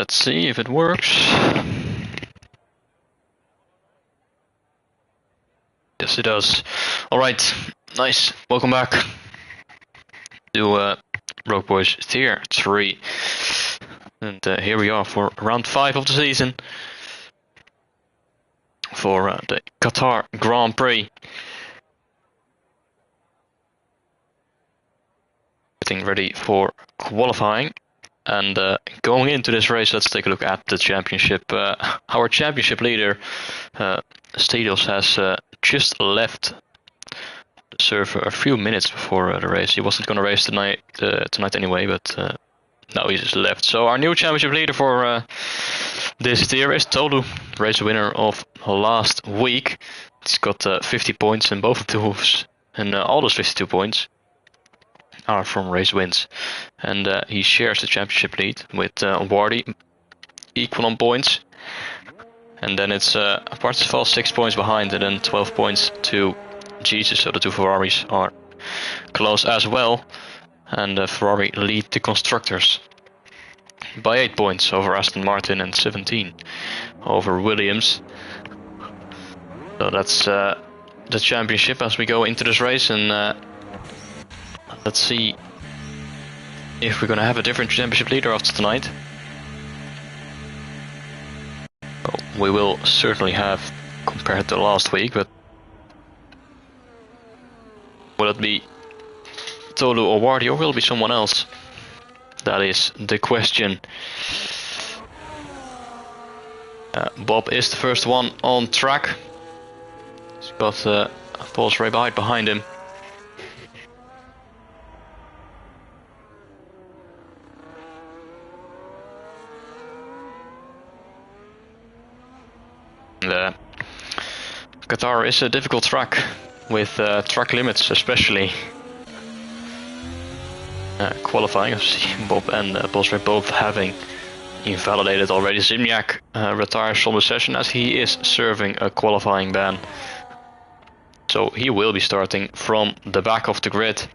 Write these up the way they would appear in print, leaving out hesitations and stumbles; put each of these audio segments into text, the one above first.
Let's see if it works. Yes, it does. Alright, nice. Welcome back to Rogue Boys Tier 3. And here we are for round 5 of the season. For the Qatar Grand Prix. Getting ready for qualifying. And going into this race, let's take a look at the championship. Our championship leader, Stadios, has just left the server a few minutes before the race. He wasn't going to race tonight anyway, but now he just left. So our new championship leader for this tier is Tolu, race winner of last week. He's got 50 points in both of the hooves, and all those 52 points are from race wins. And he shares the championship lead with Wardy, equal on points. And then it's Parsifal 6 points behind, and then 12 points to Jesus. So the two Ferraris are close as well. And Ferrari lead the constructors by 8 points over Aston Martin and 17 over Williams. So that's the championship as we go into this race, and let's see if we're going to have a different championship leader after tonight. Well, we will certainly have compared to last week, but will it be Tolu or Wardy, or will it be someone else? That is the question. Bob is the first one on track. He's got Paul's right behind him. Qatar is a difficult track with track limits, especially. Qualifying, I see Bob and Bosray both having invalidated already. Zimniak retires from the session as he is serving a qualifying ban. So he will be starting from the back of the grid.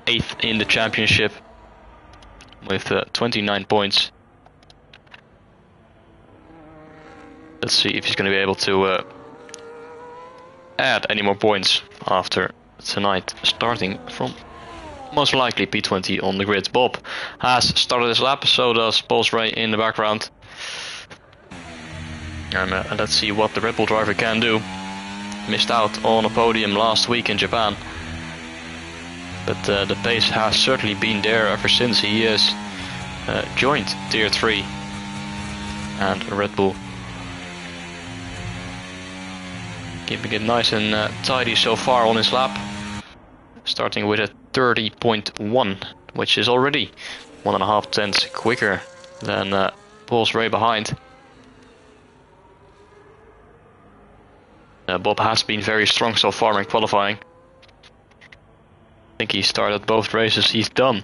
8th in the championship with 29 points. Let's see if he's going to be able to add any more points after tonight, starting from most likely P20 on the grid. Bob has started his lap, so does Paul's Ray in the background. And let's see what the Red Bull driver can do. Missed out on a podium last week in Japan, but the pace has certainly been there ever since he has joined Tier 3 and Red Bull. Keeping it nice and tidy so far on his lap. Starting with a 30.1, which is already 1.5 tenths quicker than Paul's Ray behind. Bob has been very strong so far in qualifying. I think he started both races he's done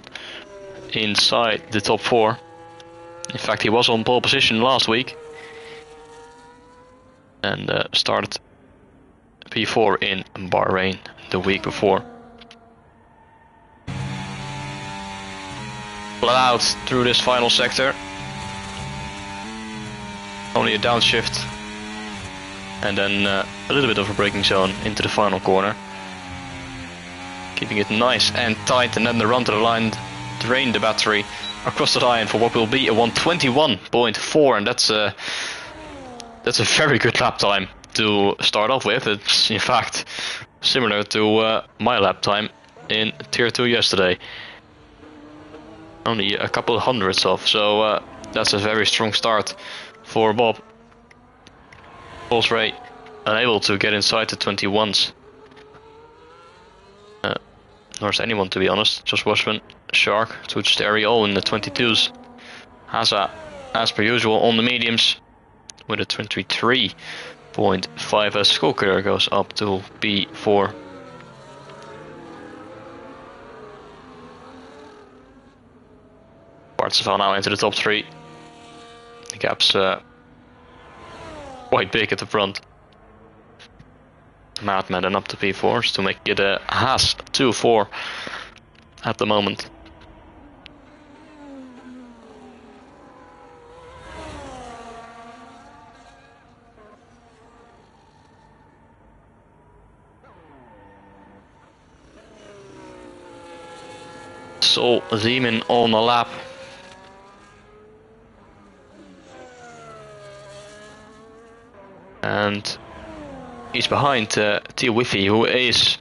inside the top 4. In fact, he was on pole position last week. And started P4 in Bahrain the week before. Flat out through this final sector. Only a downshift. And then a little bit of a braking zone into the final corner. Keeping it nice and tight, and then the run to the line, drain the battery across the line for what will be a 121.4, and that's a very good lap time to start off with. It's in fact similar to my lap time in Tier 2 yesterday. Only a couple of hundredths off, so that's a very strong start for Bob. Paul's Ray unable to get inside the 21s. Nor is anyone, to be honest. Just Washman, Shark, Twitch Sterry, all in the 22s. Haza, as per usual, on the mediums with a 23.5 as Skulker goes up to P4. Parsifal now into the top 3. The gap's quite big at the front. Madman then up to P4s to make it a Haas 2-4 at the moment. Soul Demon on the lap. And he's behind T-Wiffy, who is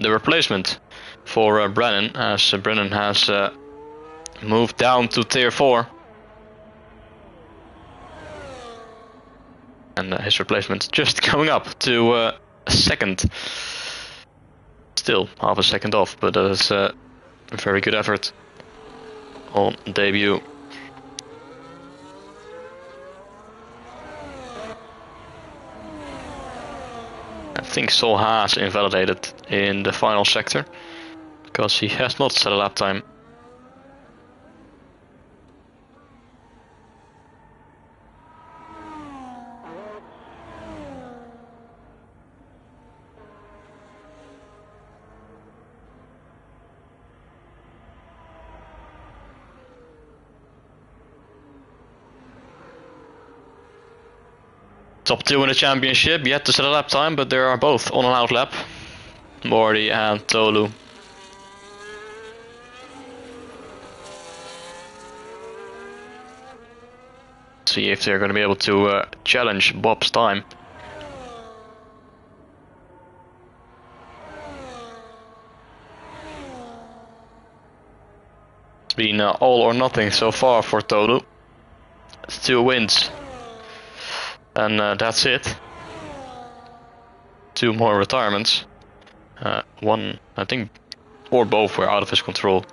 the replacement for Brennan, as Brennan has moved down to tier 4. And his replacement just coming up to a second. Still half a second off, but that's a very good effort on debut. I think Sol has invalidated in the final sector, because he has not set a lap time. Top 2 in the championship, yet to set a lap time, but they are both on an out lap. Morty and Tolu. See if they're going to be able to challenge Bob's time. It's been all or nothing so far for Tolu. It's 2 wins. And that's it. 2 more retirements. One, I think, or both were out of his control.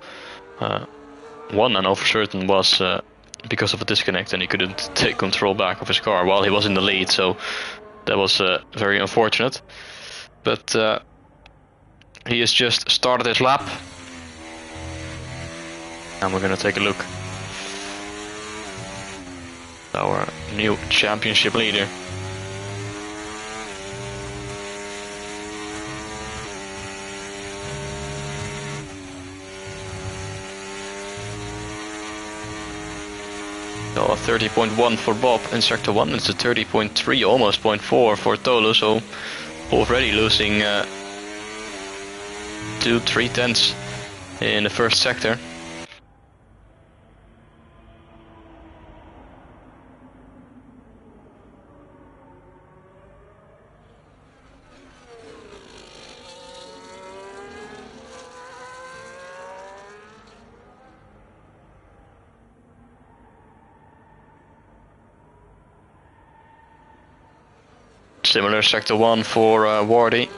One, I know for certain, was because of a disconnect, and he couldn't take control back of his car while he was in the lead, so that was very unfortunate. But he has just started his lap. And we're gonna take a look. Our new championship leader. So 30.1 for Bob in sector 1, it's a 30.3, almost 0.4 for Tolu, so already losing 2-3 tenths in the first sector. Similar sector 1 for Wardy.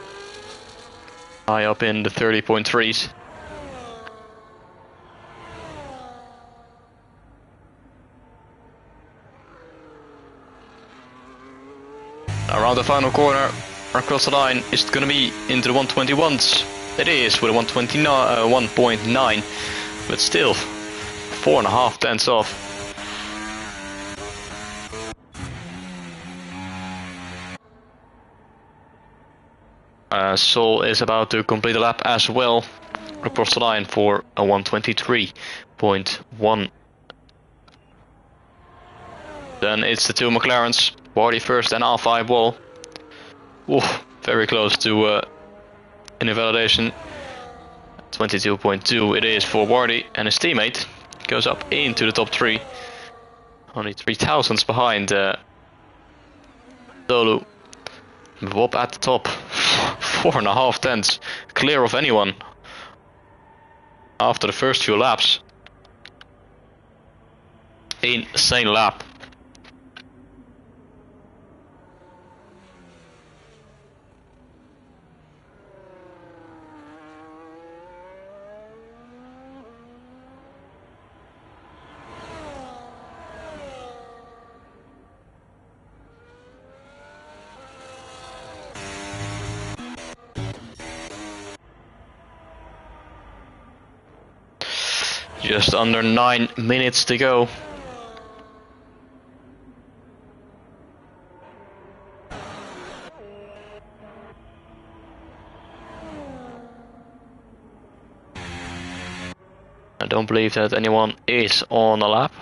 High up in the 30.3s. Around the final corner, across the line, is it going to be into the 121s? It is, with a 1.9, but still 4.5 tenths off. Sol is about to complete a lap as well, across the line for a 123.1. Then it's the 2 McLarens, Wardy first and R5 wall. Oof, very close to an invalidation. 22.2 it is for Wardy, and his teammate goes up into the top 3. Only 3 thousandths behind Tolu. Bob at the top. 4.5 tenths, clear of anyone after the first few laps. Insane lap. Just under 9 minutes to go. I don't believe that anyone is on the lap.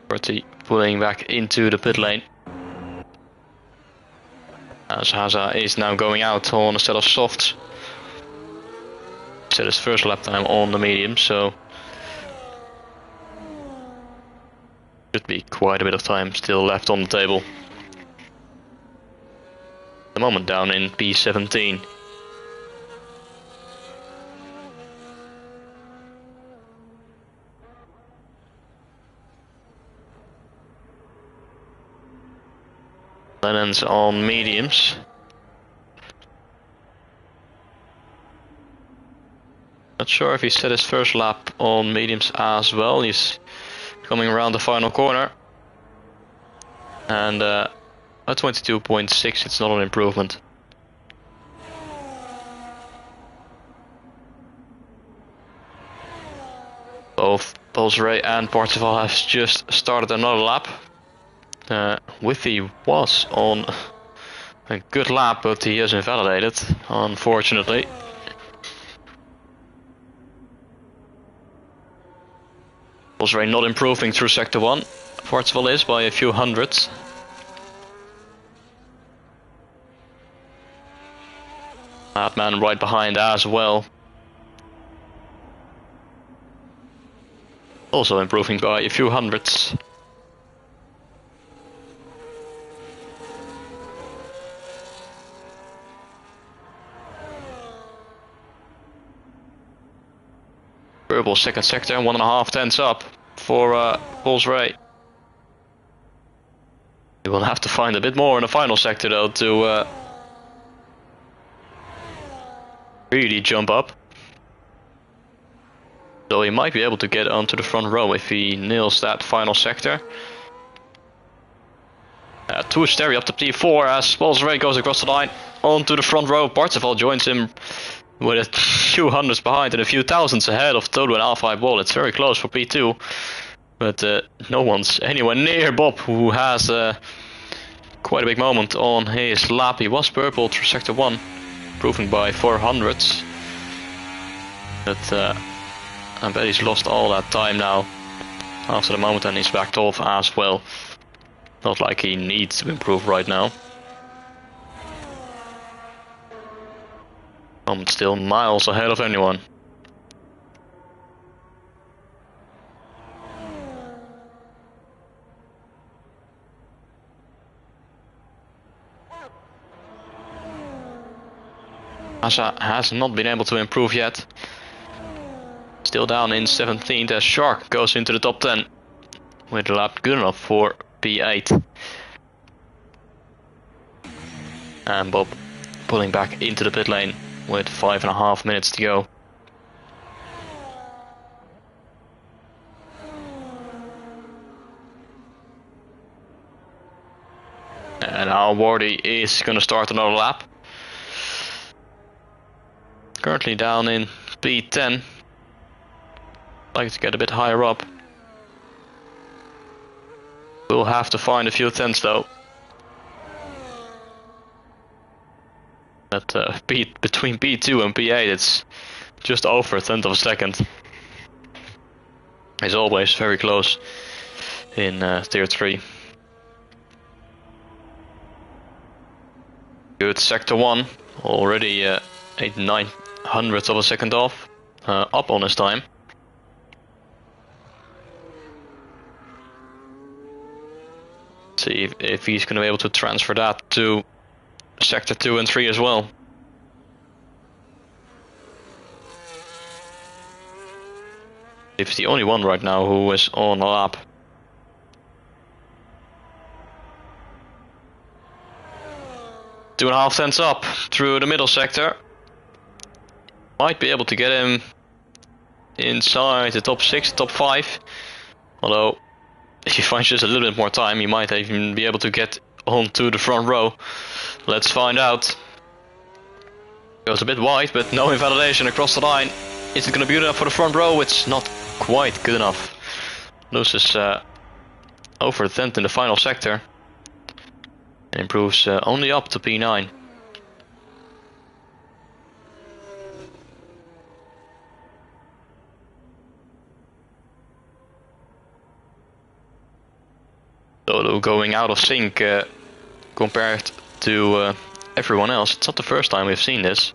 40 pulling back into the pit lane. As Haza is now going out on a set of softs. set his first lap time on the medium, so should be quite a bit of time still left on the table. At the moment down in P17. Lennon's on mediums. Not sure if he set his first lap on mediums as well. He's coming around the final corner. And at 22.6, it's not an improvement. Both Ray and Portugal have just started another lap. Withy was on a good lap, but he is invalidated, unfortunately. Ray not improving through sector 1. Portugal is by a few hundreds. Madman right behind as well. Also improving by a few hundreds. Purple second sector, 1.5 tenths up for Ray. He will have to find a bit more in the final sector though to really jump up. So he might be able to get onto the front row if he nails that final sector. Two Sterry up to P4 as Ray goes across the line onto the front row. Parzival joins him with a few hundreds behind and a few thousands ahead of Todo and Alpha Ball. It's very close for P2, but no one's anywhere near Bob, who has quite a big moment on his lap. He was purple through sector 1, improving by 400s, but I bet he's lost all that time now after the moment, and he's backed off as well. Not like he needs to improve right now. Moment still miles ahead of anyone. Asa has not been able to improve yet. Still down in 17th as Shark goes into the top 10 with a lap good enough for P8. And Bob pulling back into the pit lane with 5.5 minutes to go. And now Wardy is going to start another lap. Currently down in P10. Like to get a bit higher up. We'll have to find a few tenths though. But between P2 and P8 it's just over a tenth of a second. It's always very close in tier 3. Good sector 1, already 8-9 hundredths of a second off, up on his time. See if he's going to be able to transfer that to sector 2 and 3 as well. He's the only one right now who is on a lap. Two and a half tenths up through the middle sector. Might be able to get him inside the top 6, top 5. Although, if he finds just a little bit more time, he might even be able to get onto the front row. Let's find out. Goes a bit wide, but no invalidation across the line. Is it going to be good enough for the front row? It's not quite good enough. Loses over a tenth in the final sector. And improves only up to P9. Solo going out of sync compared to everyone else. It's not the first time we've seen this.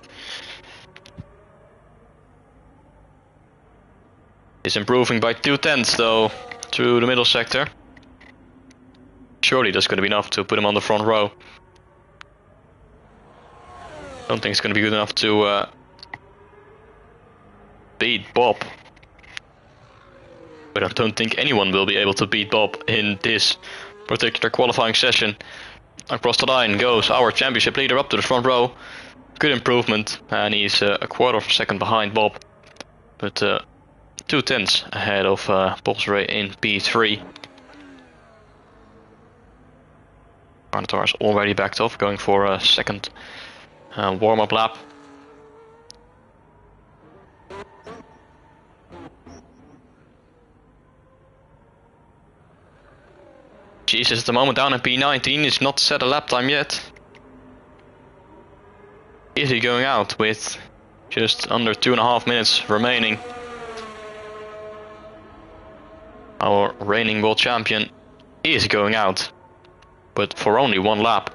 He's improving by 2/10 though through the middle sector. Surely that's going to be enough to put him on the front row. Don't think it's going to be good enough to beat Bob. But I don't think anyone will be able to beat Bob in this particular qualifying session. Across the line goes our championship leader up to the front row. Good improvement, and he's a quarter of a second behind Bob. But 2/10 ahead of Bob's Ray in P3. Qatar is already backed off, going for a second warm-up lap. Jesus, at the moment down at P19, he's not set a lap time yet. Is he going out with just under 2.5 minutes remaining? Our reigning world champion is going out, but for only one lap.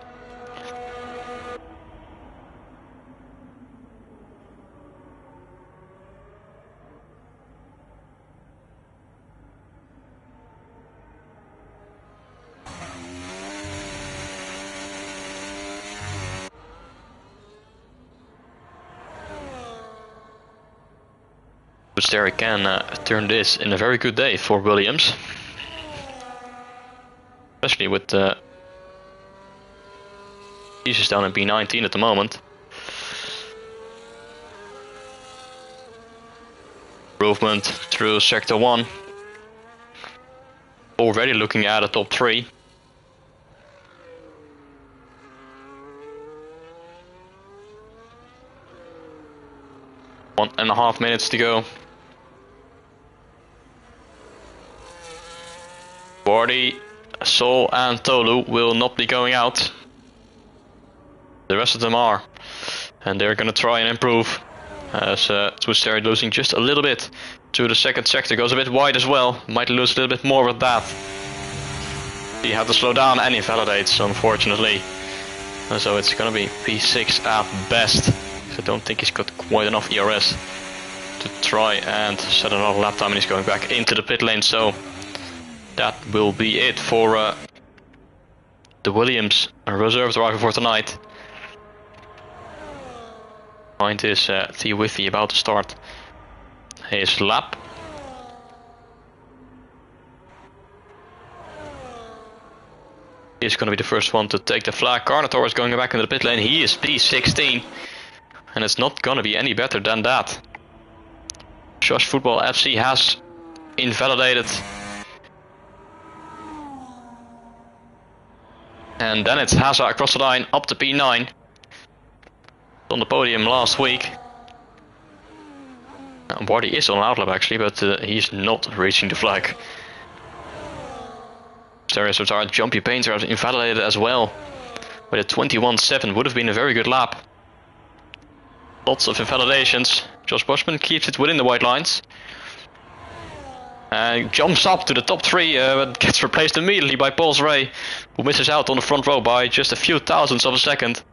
But there he can turn this in a very good day for Williams. Especially with Jesus down in P19 at the moment. Improvement through sector 1. Already looking at a top 3. One and a half minutes to go. Barty, Sol and Tolu will not be going out. The rest of them are. And they're gonna try and improve. As Twisteri losing just a little bit to the second sector. Goes a bit wide as well. Might lose a little bit more with that. He had to slow down and invalidates, unfortunately. And so it's gonna be P6 at best. I don't think he's got quite enough ERS to try and set another lap time, and he's going back into the pit lane. So that will be it for the Williams reserve driver for tonight. Behind is T Withy about to start his lap. He's going to be the first one to take the flag. Carnator is going back into the pit lane. He is P16. And it's not going to be any better than that. Josh Football FC has invalidated. And then it's Hazard across the line up to P9. On the podium last week. Barty is on outlap actually, but he's not reaching the flag. Serious retired. Jumpy Painter has invalidated as well. With a 21.7 would have been a very good lap. Lots of invalidations. Josh Bushman keeps it within the white lines. And jumps up to the top 3, but gets replaced immediately by Paul's Ray, who misses out on the front row by just a few thousandths of a second.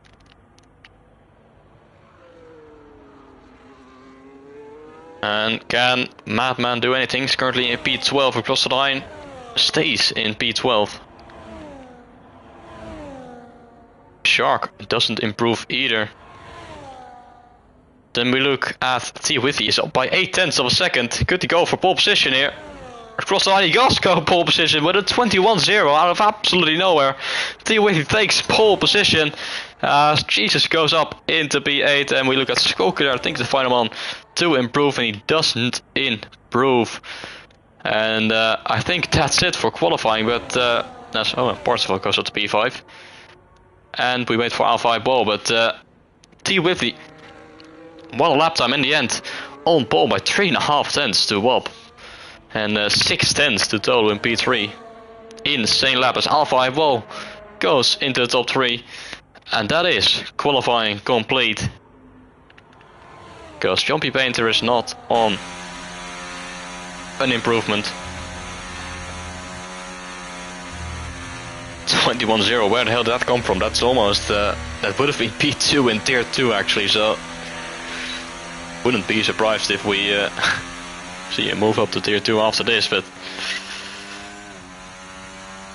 And can Madman do anything? He's currently in P12 across the line. Stays in P12. Shark doesn't improve either. Then we look at T Withy is up by 0.8 of a second. Good to go for pole position here. Across the line he does go pole position with a 21.0 out of absolutely nowhere. T Withy takes pole position. Jesus goes up into P8, and we look at Skoker. I think the final one to improve, and he doesn't improve. And I think that's it for qualifying. But Parsifal goes up to P5, and we wait for Alpha Ball. But T Withy, what a lap time in the end, on pole by 3.5 tenths to Wob, and 6 tenths to Tolu in P3. Insane lap as Alpha Ball goes into the top 3. And that is qualifying complete. Because Jumpy Painter is not on an improvement. 21.0, where the hell did that come from? That's almost, that would have been P2 in tier 2 actually, so wouldn't be surprised if we see a move up to tier 2 after this, but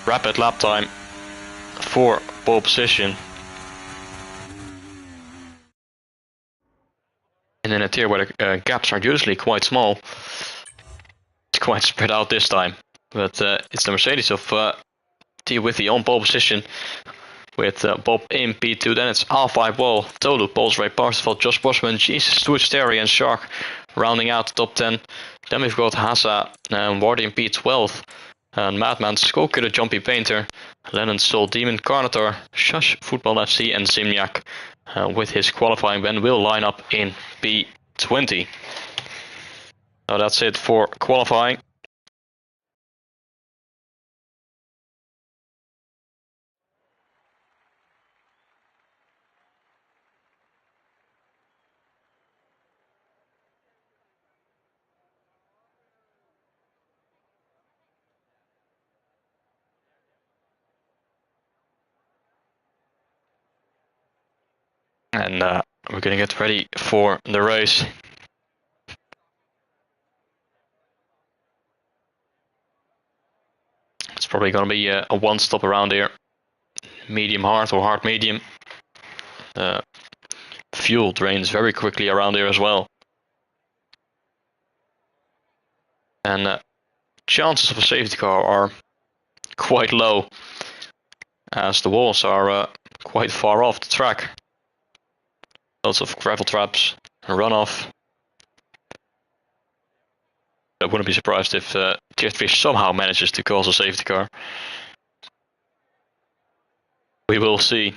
rapid lap time for pole position. And in a tier where the gaps are usually quite small, it's quite spread out this time. But it's the Mercedes of T Withy on pole position with Bob in P2. Then it's R5 Wall, Tolu, Paul's Ray Parsifal, Josh Bosman, Jesus, Stuart Sterry and Shark rounding out the top 10. Then we've got Hasa and Wardy in P12. And Madman, Skoker the Jumpy Painter, Lennon Soul Demon, Carnator, Shush Football FC and Zimniak with his qualifying Ben will line up in P20. So that's it for qualifying. And we're gonna get ready for the race. It's probably gonna be a one stop around here. Medium hard or hard medium. Fuel drains very quickly around here as well. And chances of a safety car are quite low, as the walls are quite far off the track. Lots of gravel traps, runoff. I wouldn't be surprised if Tier 3 somehow manages to cause a safety car. We will see.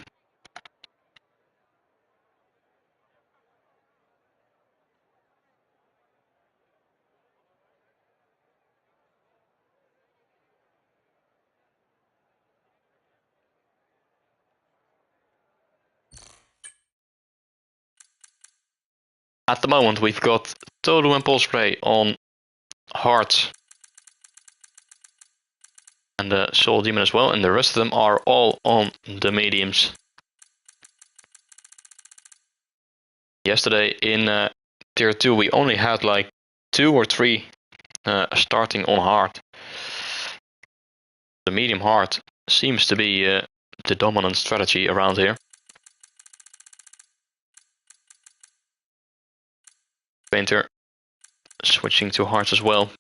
At the moment we've got Tolu and Paul Spray on hard. And the Soul Demon as well, and the rest of them are all on the mediums. Yesterday in tier 2 we only had like 2 or 3 starting on hard. The medium hard seems to be the dominant strategy around here. Painter switching to hards as well.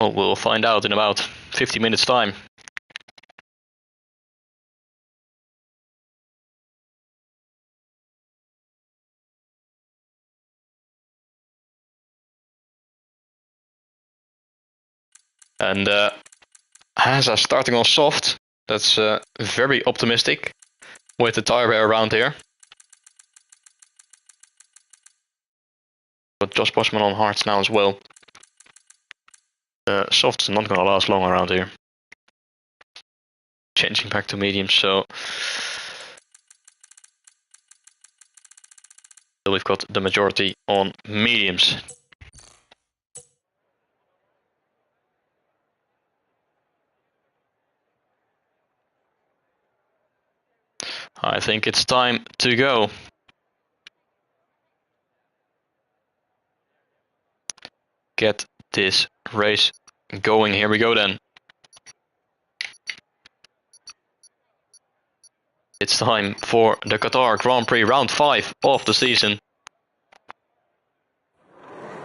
Well, we'll find out in about 50 minutes time. And Hasa starting on soft. That's very optimistic with the tire wear around here. But Josh Bosman on hards now as well. Soft's not gonna last long around here. Changing back to mediums, so we've got the majority on mediums. I think it's time to go. Get this race going. Here we go then. It's time for the Qatar Grand Prix round 5 of the season.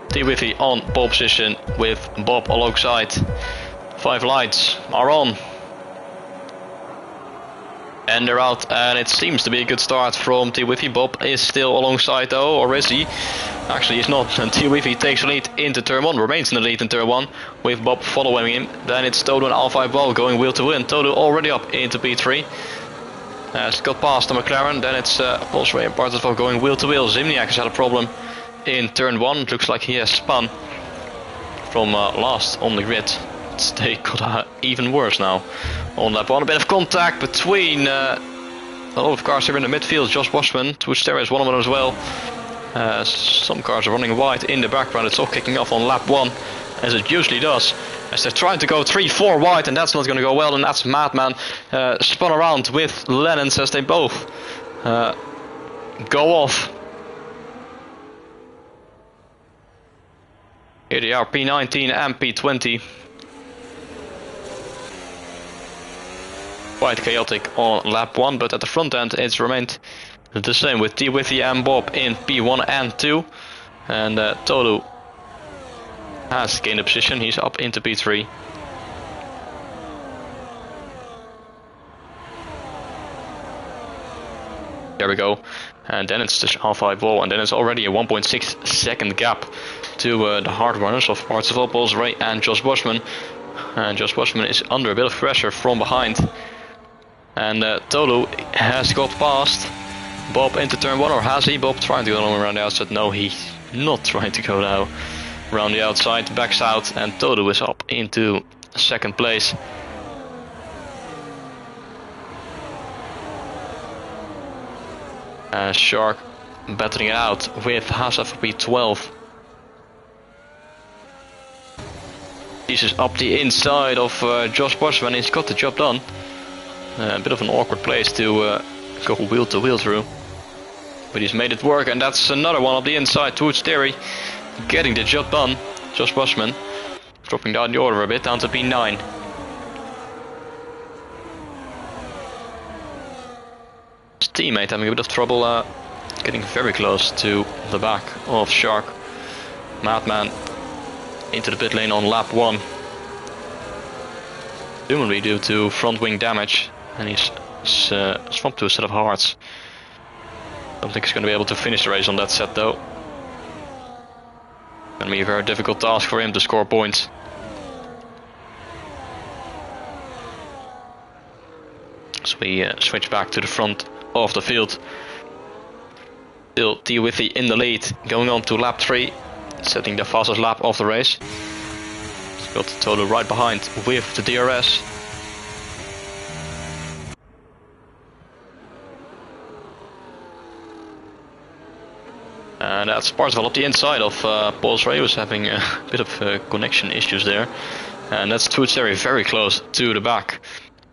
T Withy on pole position with Bob alongside. 5 lights are on. And they're out, and it seems to be a good start from T Withy. Bob is still alongside though, or is he? Actually he's not, and T Withy takes the lead into turn 1, remains in the lead in turn 1, with Bob following him. Then it's Todo and R5 Ball going wheel to wheel. Todo already up into P3. It's got past the McLaren, then it's Polsway and Bartelsville going wheel to wheel. Zimniak has had a problem in turn 1, it looks like he has spun from last on the grid. They got even worse now on lap 1. A bit of contact between a lot of cars here in the midfield. Josh Washman, Twitchterra is one of them as well. Some cars are running wide in the background. It's all kicking off on lap 1, as it usually does, as they're trying to go 3-4 wide, and that's not going to go well. And that's Madman spun around with Lennon, as they both go off. Here they are, P19 and P20. Quite chaotic on lap 1, but at the front end it's remained the same with T Withy and Bob in P1 and 2. And Tolu has gained a position, he's up into P3. There we go. And then it's just half-5 wall, and then it's already a 1.6 second gap to the hard runners of Parzival, Paul Ray and Josh Bushman. And Josh Bushman is under a bit of pressure from behind. And Tolu has got past Bob into turn 1, or has he? Bob trying to go around the outside. No, he's not trying to go now around the outside, backs out, and Tolu is up into second place. Shark battling it out with Hasa for P12. Jesus up the inside of Josh Bushman, he's got the job done. A bit of an awkward place to go wheel to wheel through. But he's made it work, and that's another one up the inside towards Terry. Getting the job done. Josh Bushman dropping down the order a bit, down to P9. His teammate having a bit of trouble getting very close to the back of Shark. Madman into the pit lane on lap 1. Presumably due to front wing damage, and he's swapped to a set of hards. Don't think he's going to be able to finish the race on that set though. Going to be a very difficult task for him to score points. So we switch back to the front of the field. Still T Withy in the lead, going on to lap 3, setting the fastest lap of the race. He's got Tolu right behind with the DRS. And that's Parzival up the inside of Paul Ray, who's having a bit of connection issues there. And that's Tutseri very close to the back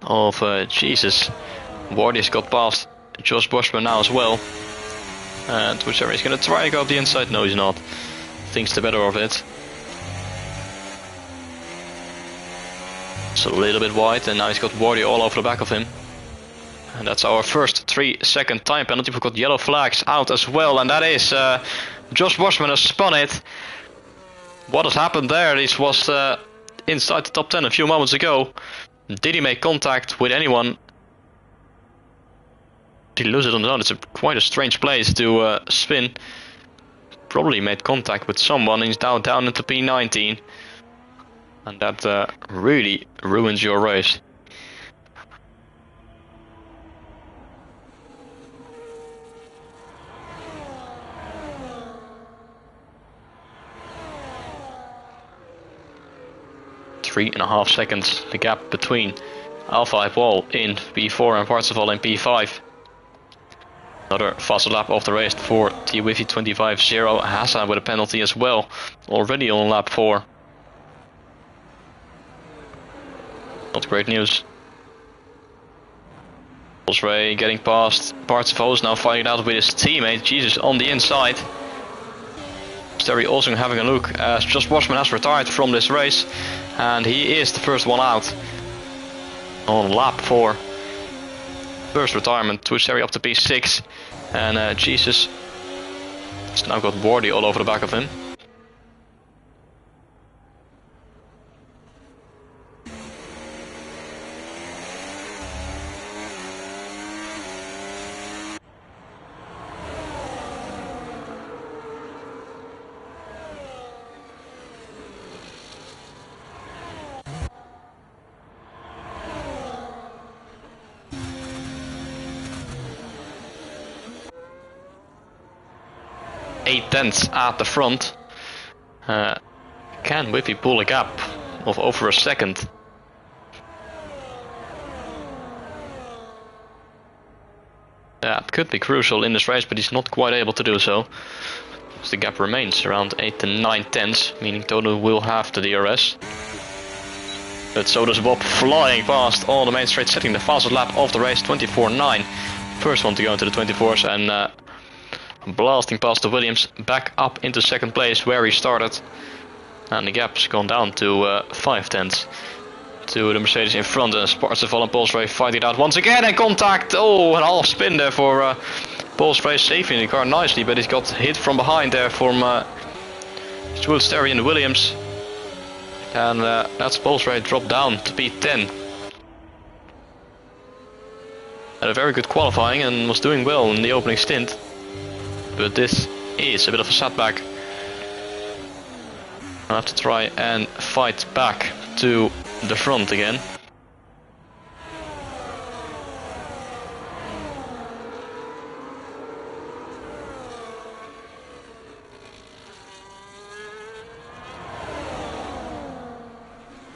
of Jesus. Wardy's got past Josh Bushman now as well. And Tutseri is going to try and go up the inside. No, he's not. Thinks the better of it. It's a little bit wide, and now he's got Wardy all over the back of him. And that's our first 3-second time penalty. We've got yellow flags out as well, and that is Josh Bushman has spun it. What has happened there? This was inside the top 10 a few moments ago. Did he make contact with anyone? Did he lose it on his own? It's quite a strange place to spin. Probably made contact with someone. He's now down into P19. And that really ruins your race. Three and a half seconds, the gap between Alpha Wall in P4 and Parzival in P5. Another fast lap of the race for T Withy 25-0. Hassan with a penalty as well, already on lap 4. Not great news. Ray getting past Parzival, is now fighting it out with his teammate Jesus on the inside. Terry also having a look as Josh Bushman has retired from this race, and he is the first one out on lap 4. First retirement to Terry up to P6, and Jesus has now got Wardy all over the back of him. Eight tenths at the front. Can Withy pull a gap of over a second? That could be crucial in this race, but he's not quite able to do so. So the gap remains around 8 to 9 tenths, meaning Toto will have the DRS. But so does Bob, flying past on the main straight, setting the fastest lap of the race, 24.9. First one to go into the 24s, and blasting past the Williams, back up into second place where he started. And the gap's gone down to 5 tenths to the Mercedes in front. And Parzival and Polsray fighting it out once again, and contact. Oh, an half spin there for Polsray, saving the car nicely, but he's got hit from behind there from Jules Terry in the Williams. And that's Polsray dropped down to P10. Had a very good qualifying and was doing well in the opening stint. But this is a bit of a setback. I'll have to try and fight back to the front again.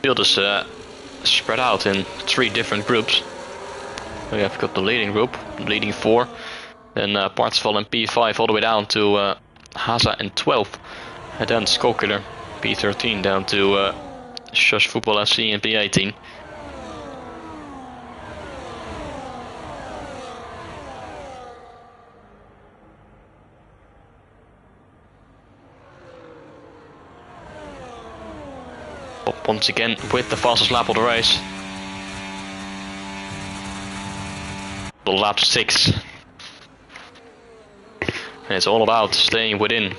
Field is spread out in 3 different groups. We have got the leading group, leading 4, then Parzival in P5 all the way down to Haza in 12th, and then Skokuler P13 down to Shush Football FC in P18. Once again with the fastest lap of the race. The lap 6. And it's all about staying within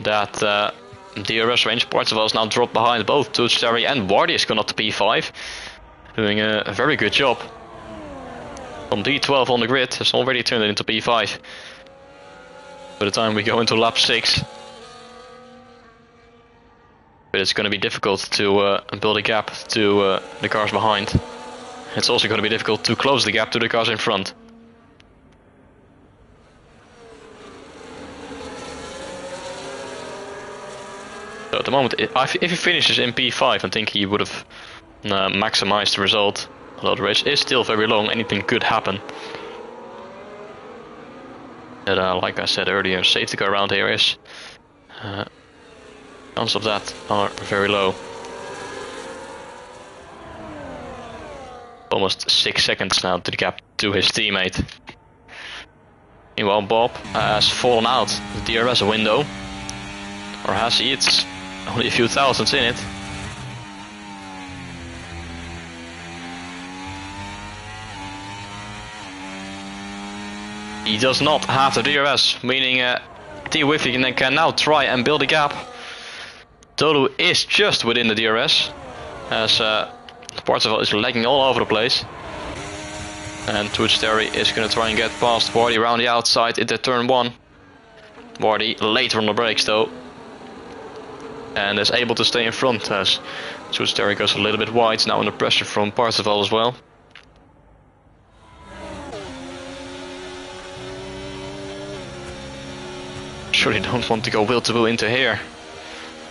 that DRS range. Parzival is now dropped behind both Toots Terry and Wardy has gone up to P5. Doing a very good job. From D12 on the grid has already turned it into P5. By the time we go into lap 6. But it's going to be difficult to build a gap to the cars behind. It's also going to be difficult to close the gap to the cars in front. So at the moment, if he finishes in P5, I think he would have maximized the result. Although the race is still very long, anything could happen. But like I said earlier, safety car around here is chances of that are very low. Almost 6 seconds now to the gap to his teammate. Meanwhile, Bob has fallen out the DRS window. Or has he? It's only a few thousands in it. He does not have the DRS, meaning T Wiffy can now try and build a gap. Tolu is just within the DRS, as Parzival is lagging all over the place. And Toots Terry is going to try and get past Wardy around the outside into turn 1. Wardy later on the brakes though. And is able to stay in front as Toots Terry goes a little bit wide, now under pressure from Parzival as well. Surely don't want to go will to will into here.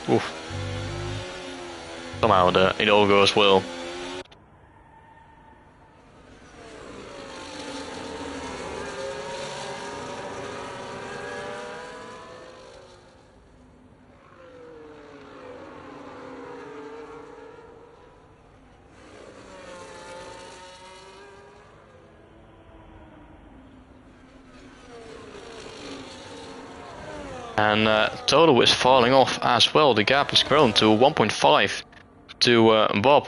Oof. Somehow it all goes well. And Toto is falling off as well. The gap has grown to 1.5 to Bob.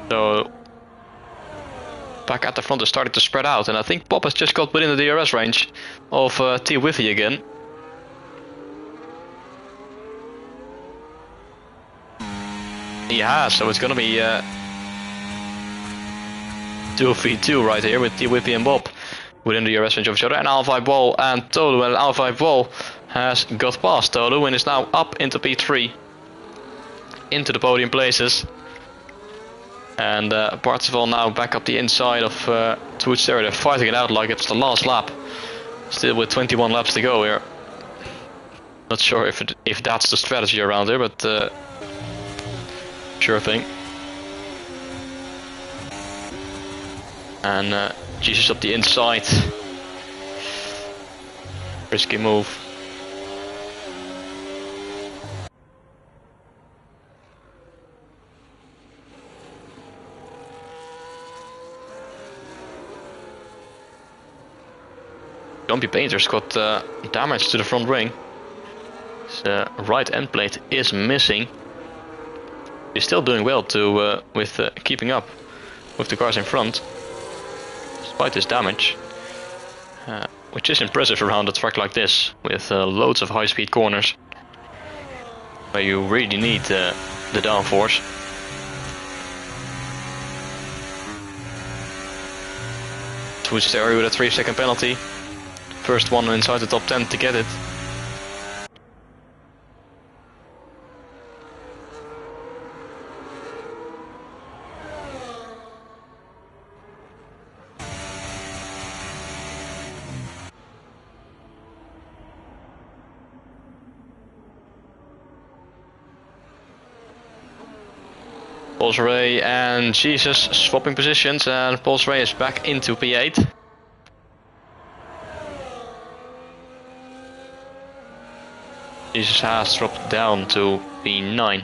So back at the front is starting to spread out, and I think Bob has just got within the DRS range of T Wiffy again. He has, so it's going to be 2v2 right here with T Wiffy and Bob within the DRS range of each other. And Alvi Ball and Tolu, and Alvi Ball has got past Tolu and is now up into P3, into the podium places. And Parzival now back up the inside of Toots Terry. They're fighting it out like it's the last lap. Still with 21 laps to go here. Not sure if that's the strategy around here, but sure thing. And Jesus up the inside. Risky move. Jumpy Painter's got damage to the front wing. His right end plate is missing. He's still doing well with keeping up with the cars in front, despite this damage. Which is impressive around a track like this, with loads of high-speed corners, where you really need the downforce. Switch stereo with a 3-second penalty. First one inside the top 10 to get it. Ray and Jesus swapping positions, and Ray is back into P8. Jesus has dropped down to P9.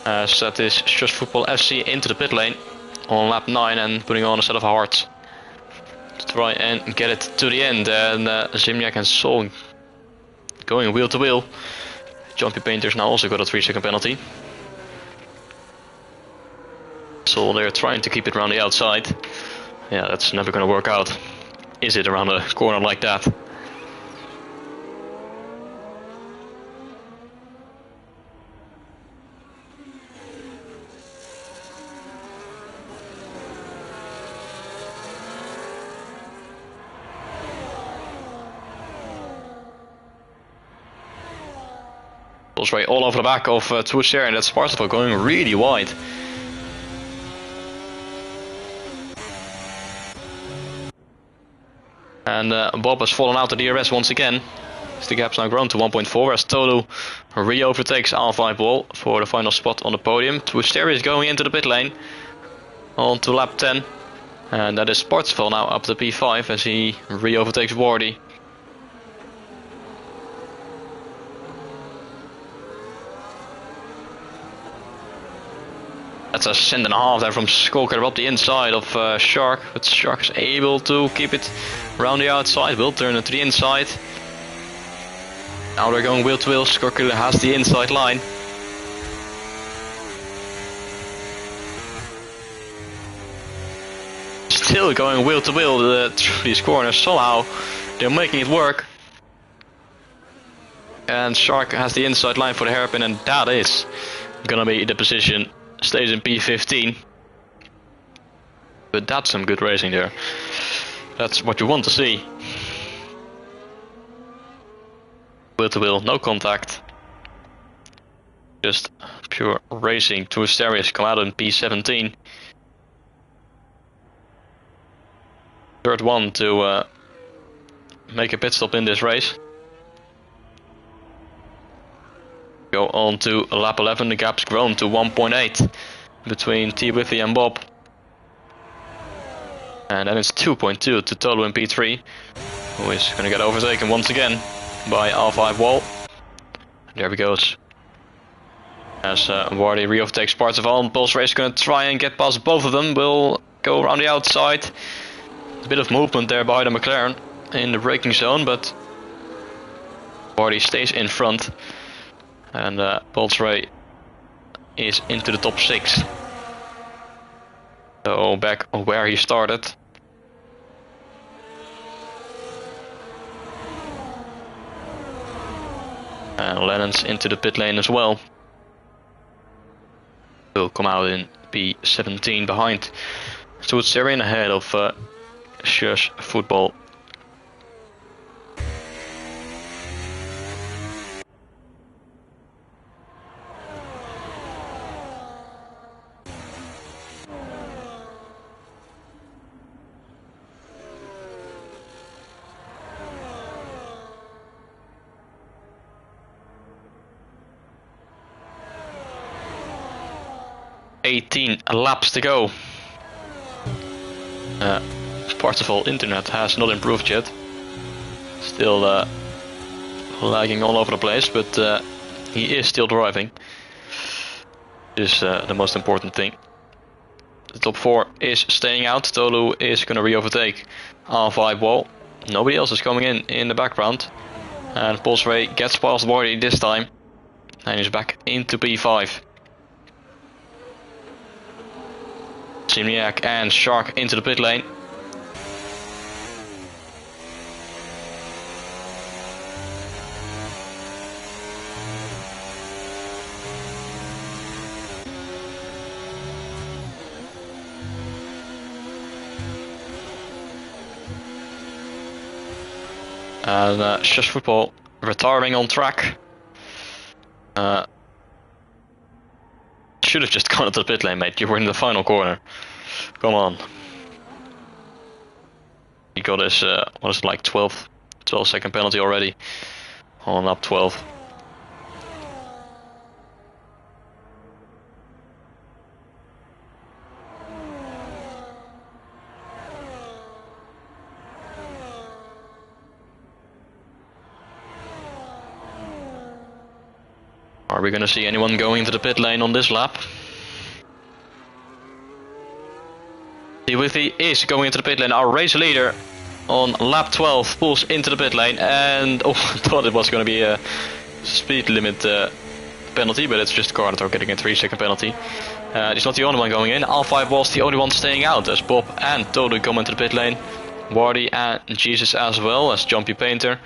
As that is Just Football FC into the pit lane on lap 9 and putting on a set of hearts to try and get it to the end. And Zimniak and Sol going wheel to wheel. Jumpy Painter's now also got a 3-second penalty. So they're trying to keep it around the outside. Yeah, that's never going to work out. Is it around a corner like that? Right all over the back of Tuaser, and that's Parsifal going really wide. And Bob has fallen out of DRS once again. The gap's now grown to 1.4 as Tolu re-overtakes R5 Wall for the final spot on the podium. Tuaser is going into the pit lane on to lap 10. And that is Parsifal now up to P5 as he re-overtakes Wardy. That's a cent and a half there from Skulker up the inside of Shark, but Shark is able to keep it around the outside, will turn it to the inside. Now they're going wheel to wheel, Skulker has the inside line. Still going wheel to wheel through these corners, somehow they're making it work. And Shark has the inside line for the hairpin, and that is gonna be the position. Stays in P15, but that's some good racing there. That's what you want to see. Wheel to wheel, no contact, just pure racing. Tuaser has come out in P17. Third one to make a pit stop in this race. Go on to lap 11, the gap's grown to 1.8 between T. Whiffy and Bob. And then it's 2.2 to Tolu in P3, who is going to get overtaken once again by R5 Wall. There he goes. As Wardy re-overtakes Parsifal, and Pulse Race going to try and get past both of them. Will go around the outside. A bit of movement there by the McLaren in the braking zone, but Wardy stays in front. And Pulse Ray is into the top 6. So back where he started. And Lennon's into the pit lane as well. Will come out in P17 behind. So it's Syrian ahead of Shush Football. Laps to go. Parsifal internet has not improved yet. Still lagging all over the place, but he is still driving. Is the most important thing. The top 4 is staying out. Tolu is going to re-overtake R5 Wall. Nobody else is coming in the background. And Polsray gets past Wardy this time. And he's back into P5. Simniak and Shark into the pit lane. And Shush Football retiring on track. Should have just gone into the pit lane, mate. You were in the final corner. Come on. He got his, what is it, like 12 second penalty already on lap 12. Are we going to see anyone going into the pit lane on this lap? Withy is going into the pit lane. Our race leader on lap 12 pulls into the pit lane, and I thought it was going to be a speed limit penalty, but it's just Qatar getting a 3-second penalty. He's not the only one going in. R5 was the only one staying out, as Bob and Todo come into the pit lane. Wardy and Jesus as well, as Jumpy Painter.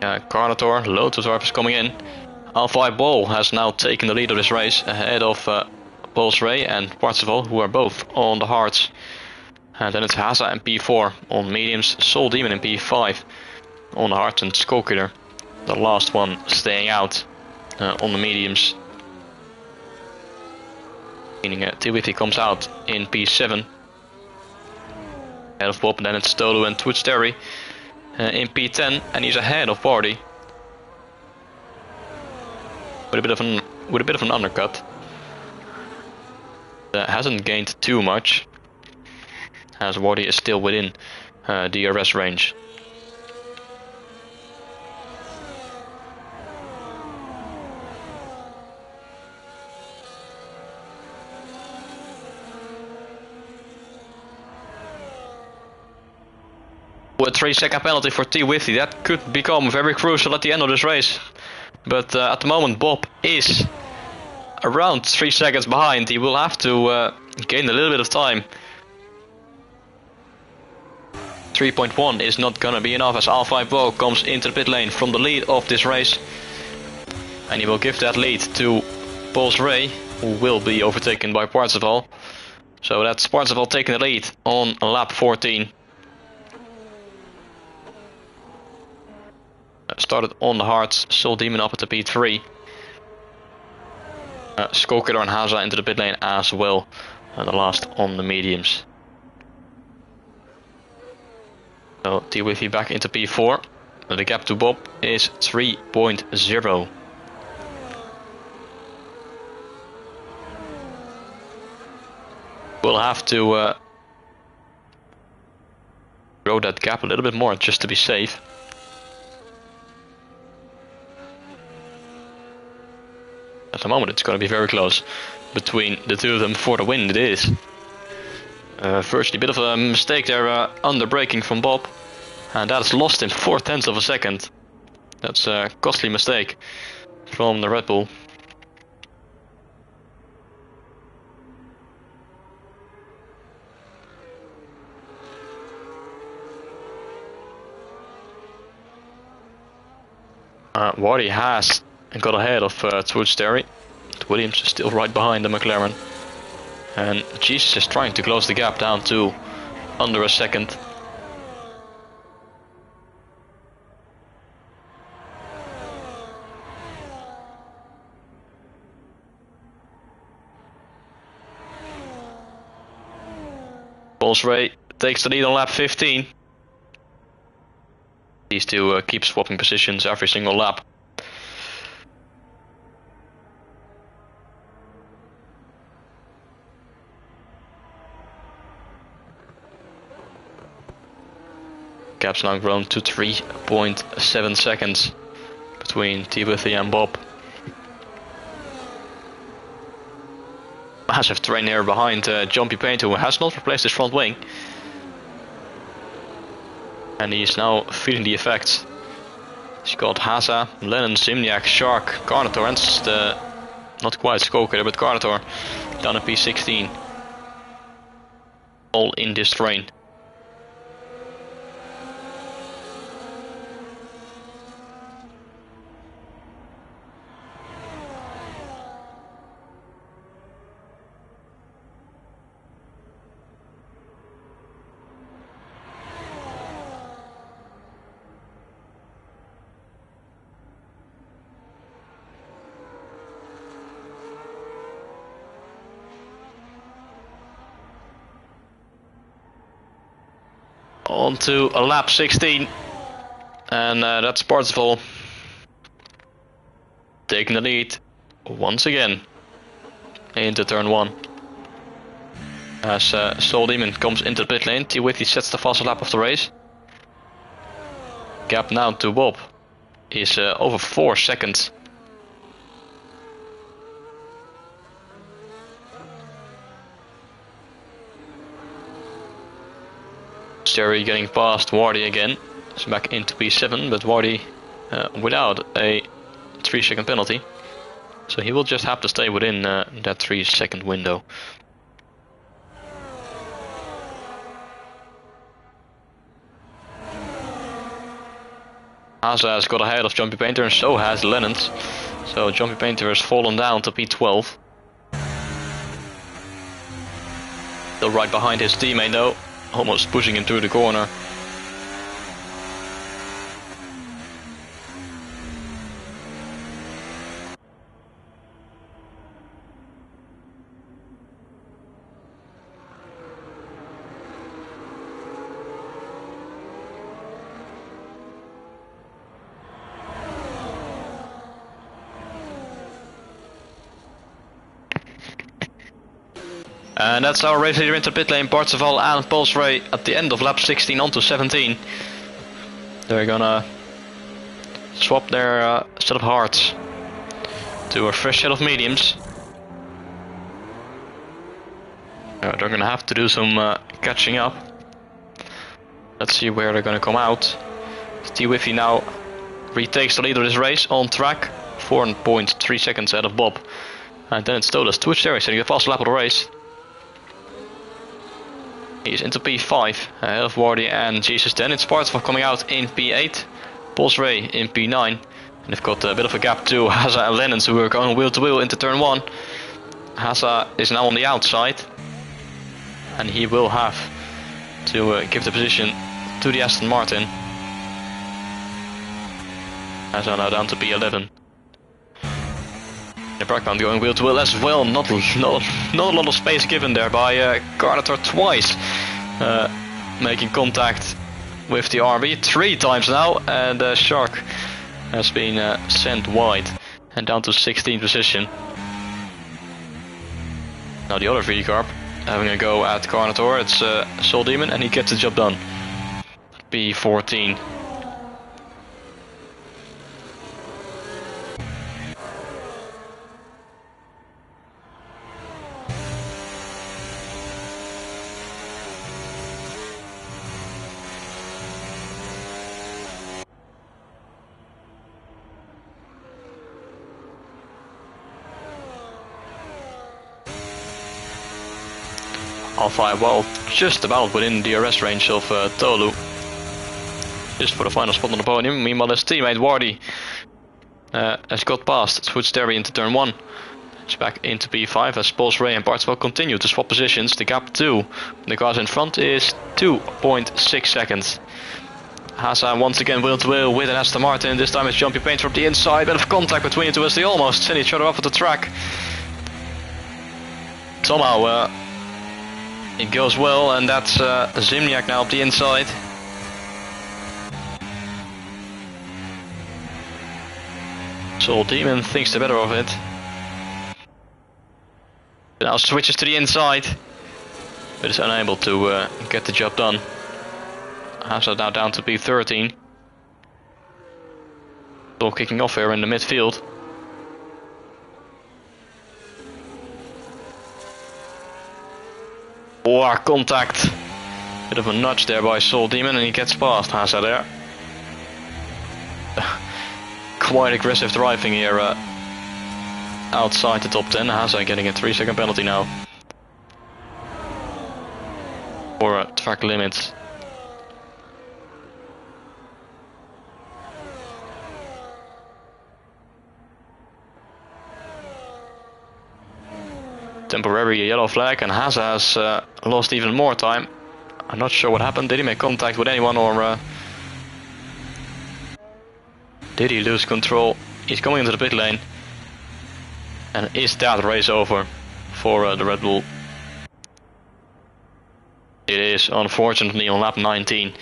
Carnator, loads of drivers coming in. R5 Ball has now taken the lead of this race ahead of Polsray and Parzival, who are both on the hards. And then it's Haza in P4 on mediums, Soul Demon in P5 on the hards, and Skokiller, the last one staying out on the mediums. Meaning Tiwithy comes out in P7 ahead of Bob, and then it's Tolu and Twitch Terry in P10, and he's ahead of Wardy with a bit of an undercut. Hasn't gained too much, as Wardy is still within DRS range. A 3-second penalty for T-Withy, that could become very crucial at the end of this race. But at the moment Bob is around 3 seconds behind. He will have to gain a little bit of time. 3.1 is not gonna be enough, as R5 Bo comes into the pit lane from the lead of this race. And he will give that lead to Polsray, who will be overtaken by Parzival. So that's Parzival taking the lead on lap 14. Started on the hards, Soul Demon up at the P3. Skokiller and Haza into the pit lane as well. The last on the mediums. So T-Withy back into P4. The gap to Bob is 3.0. We'll have to grow that gap a little bit more just to be safe. At the moment it's going to be very close between the two of them for the win. It is. Firstly, a bit of a mistake there under braking from Bob, and that's lost him 0.4 of a second. That's a costly mistake from the Red Bull. Wardy has got ahead of Twitch Terry. Williams is still right behind the McLaren. And Jesus is trying to close the gap down to under a second. Polsray takes the lead on lap 15. These two keep swapping positions every single lap. Gap's now grown to 3.7 seconds between T-Withy and Bob. massive train here behind Jumpy Paint, who has not replaced his front wing. And he's now feeling the effects. He's got Haza, Lennon, Zimniak, Shark, Carnotaur, and the not quite Skoker, but Carnotaur down at P16. All in this train. On to lap 16, and that's Parzival taking the lead once again into turn 1. As Soul Demon comes into the pit lane, T-Witty sets the fastest lap of the race. Gap now to Bob is over 4 seconds. Jerry getting past Wardy again. It's back into P7, but Wardy without a 3-second penalty. So he will just have to stay within that 3-second window. Haza has got ahead of Jumpy Painter, and so has Lennon's. So Jumpy Painter has fallen down to P12. Still right behind his teammate though. Almost pushing him through the corner. And that's our race leader into pit lane, Parzival and Pulsray at the end of lap 16 onto 17. They're gonna swap their set of hards to a fresh set of mediums. They're gonna have to do some catching up. Let's see where they're gonna come out. T-Wiffy now retakes the lead of this race on track, 4.3 seconds ahead of Bob. And then it's Stolas Twitch there, setting the fast lap of the race. He's into P5, ahead of Wardy and Jesus 10. It's Parzival coming out in P8, Pulse Ray in P9. And they've got a bit of a gap to Haza and Lennon, who are going wheel to wheel into turn 1. Haza is now on the outside, and he will have to give the position to the Aston Martin. Haza now down to P11. The background going wheel to wheel as well. Not a lot of space given there by Carnotaur twice, making contact with the RB 3 times now, and Shark has been sent wide and down to 16th position. Now the other V-Carb having a go at Carnotaur. It's Soul Demon, and he gets the job done. P14. Alpha, well, just about within the DRS range of Tolu. Just for the final spot on the podium. Meanwhile, his teammate Wardy has got past Switch Terry into turn 1. It's back into P5 as Pulse Ray and Parzival continue to swap positions. The gap to the cars in front is 2.6 seconds. Haza once again wheel to wheel with an Aston Martin. This time it's Jumpy Paint from the inside. Bit of contact between the two as they almost send each other off at the track. Somehow it goes well, and that's Zimniak now up the inside. Soul Demon thinks the better of it. Now switches to the inside, but is unable to get the job done. Haza now down to P13. Still kicking off here in the midfield. Oh, contact. Bit of a nudge there by Soul Demon, and he gets past Haza there. Quite aggressive driving here outside the top 10. Haza getting a 3-second penalty now for track limits. Temporary yellow flag, and Haza has lost even more time. I'm not sure what happened. Did he make contact with anyone, or did he lose control? He's going into the pit lane. And is that race over for the Red Bull? It is, unfortunately, on lap 19.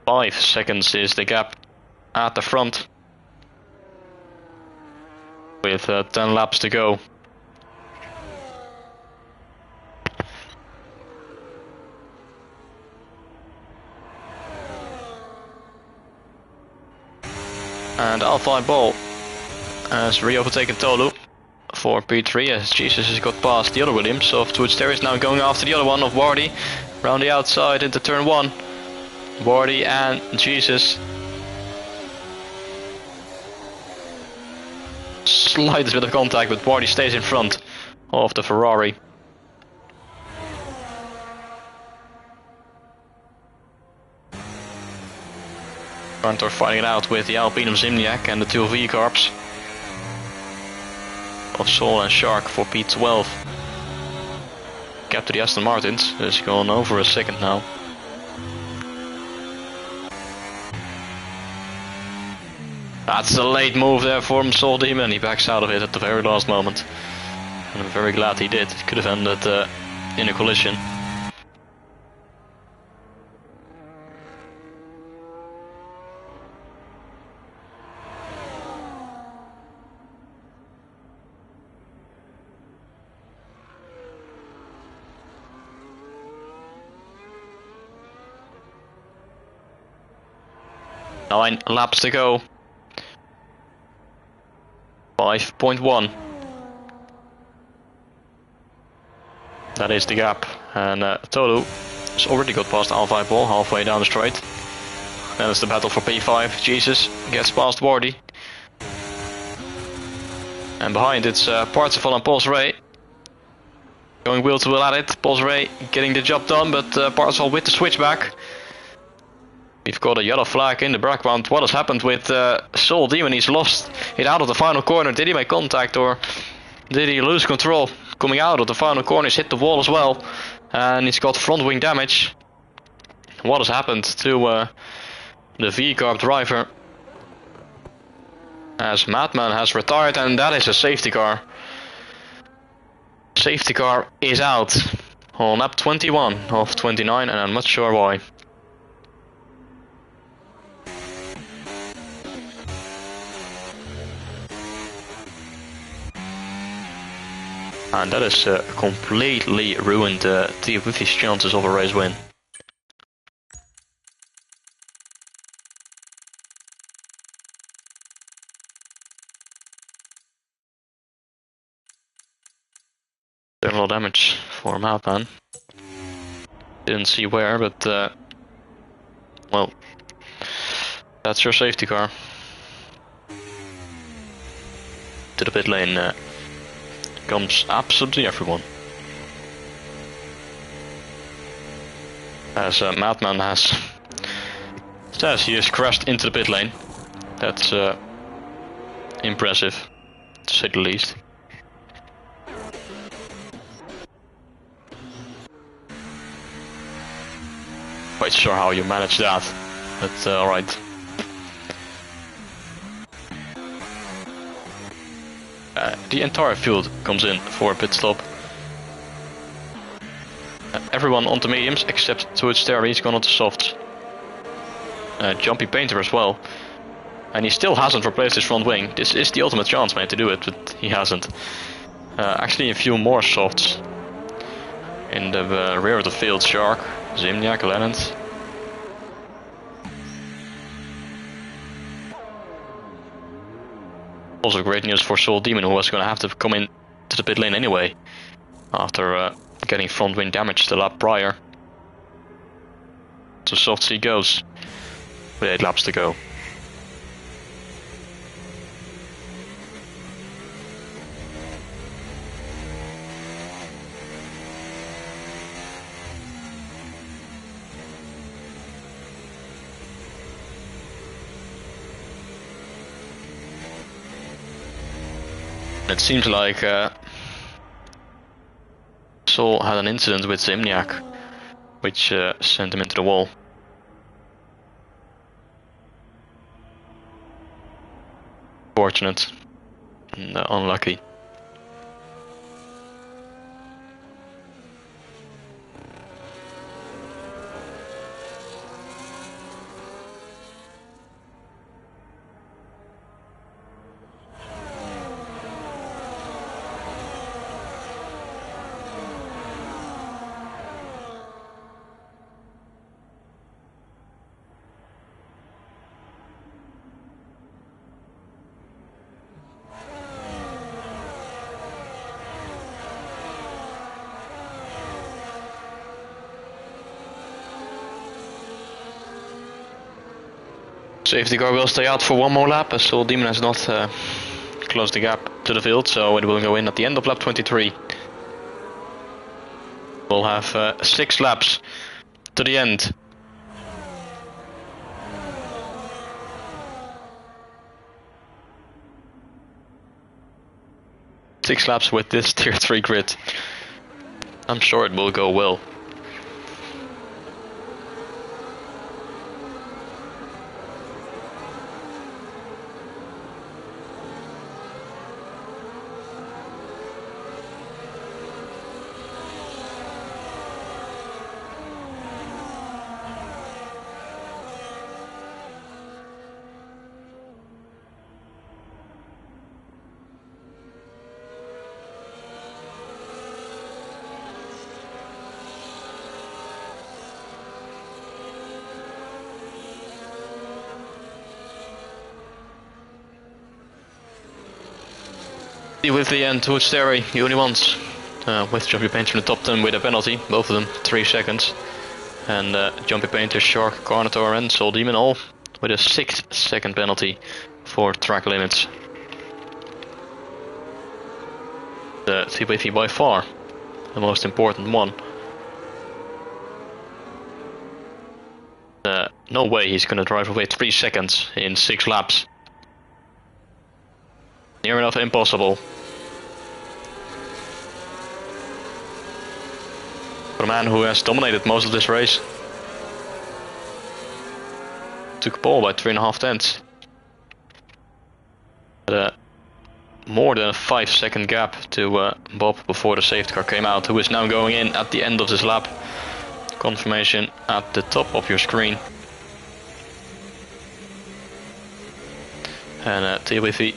Five seconds is the gap at the front, with 10 laps to go. And Alpha Ball has re-overtaken Tolu for P3 as Jesus has got past the other Williams of Twitch. There is now going after the other one of Wardy round the outside into turn 1. Wardy and Jesus. Slightest bit of contact, but Wardy stays in front of the Ferrari. Front are fighting it out with the Alpinum Zimniak and the two V-Carps of Soul and Shark for P12. Gap to the Aston Martins is gone over a second now. That's a late move there from Soul Demon. He backs out of it at the very last moment. And I'm very glad he did. It could have ended in a collision. Nine laps to go. 5.1. That is the gap, and Tolu has already got past Alpha Ball halfway down the straight. Then it's the battle for P5. Jesus gets past Wardy, and behind it's Parzival and Pulse Ray going wheel to wheel at it. Pulse Ray getting the job done, but Parzival with the switchback. We've got a yellow flag in the background. What has happened with Soul Demon? He's lost it out of the final corner. Did he make contact, or did he lose control? Coming out of the final corner, he's hit the wall as well. And he's got front wing damage. What has happened to the V-Carb driver? As Madman has retired, and that is a safety car. Safety car is out on lap 21 of 29, and I'm not sure why. And that has completely ruined TF's chances of a race win. Internal damage for Madman. Didn't see where, but well, that's your safety car. To the pit lane comes absolutely everyone. As Madman says he has crashed into the pit lane. That's impressive, to say the least. Quite sure how you manage that, but alright. The entire field comes in for a pit stop. Everyone on the mediums except Towards Terry, he's gone on to softs. Jumpy Painter as well. And he still hasn't replaced his front wing. This is the ultimate chance, man, to do it, but he hasn't. Actually a few more softs. In the rear of the field, Shark, Zimniak, Lennant. Also great news for Soul Demon, who was going to have to come in to the pit lane anyway. After getting front wing damage the lap prior. So soft he goes. With 8 laps to go. It seems like Sol had an incident with Zimniak, which sent him into the wall. Fortunate and unlucky. Safety car will stay out for one more lap, as Soul Demon has not closed the gap to the field, so it will go in at the end of lap 23. We'll have 6 laps to the end. Six laps with this tier 3 grid. I'm sure it will go well. With the end towards Terry, he only wants with Jumpy Painter in the top 10 with a penalty, both of them 3 seconds. And Jumpy Painter, Shark, Carnotaur and Soul Demon all with a 6-second penalty for track limits. The TBT by far the most important one. No way he's gonna drive away 3 seconds in 6 laps. Near enough impossible. For a man who has dominated most of this race. Took pole by 3.5 tenths. More than a 5-second gap to Bob before the safety car came out, who is now going in at the end of this lap. Confirmation at the top of your screen. And TWV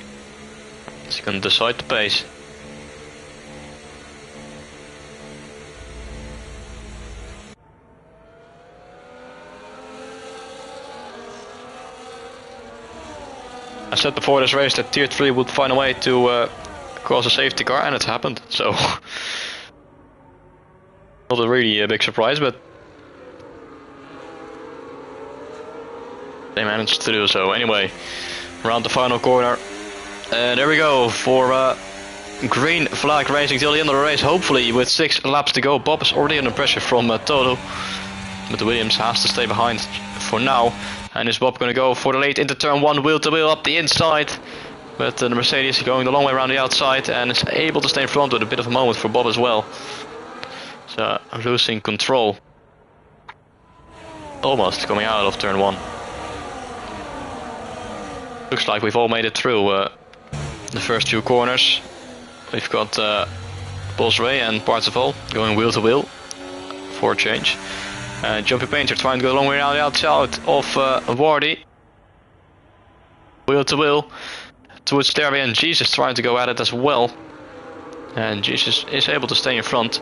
is going to decide the pace. I said before this race that Tier 3 would find a way to cause a safety car, and it's happened, so not a really big surprise, but they managed to do so. Anyway, around the final corner, and there we go for green flag racing till the end of the race, hopefully with 6 laps to go. Bob is already under pressure from Toto, but the Williams has to stay behind for now. And is Bob going to go for the late into turn 1, wheel to wheel up the inside. But the Mercedes going the long way around the outside and is able to stay in front with a bit of a moment for Bob as well. So losing control. almost coming out of turn 1. Looks like we've all made it through the first few corners. We've got Bosray and Parzival going wheel to wheel for a change. Jumpy Painter trying to go a long way around the outside of Wardy. Wheel to wheel towards Terry, and Jesus trying to go at it as well. And Jesus is able to stay in front.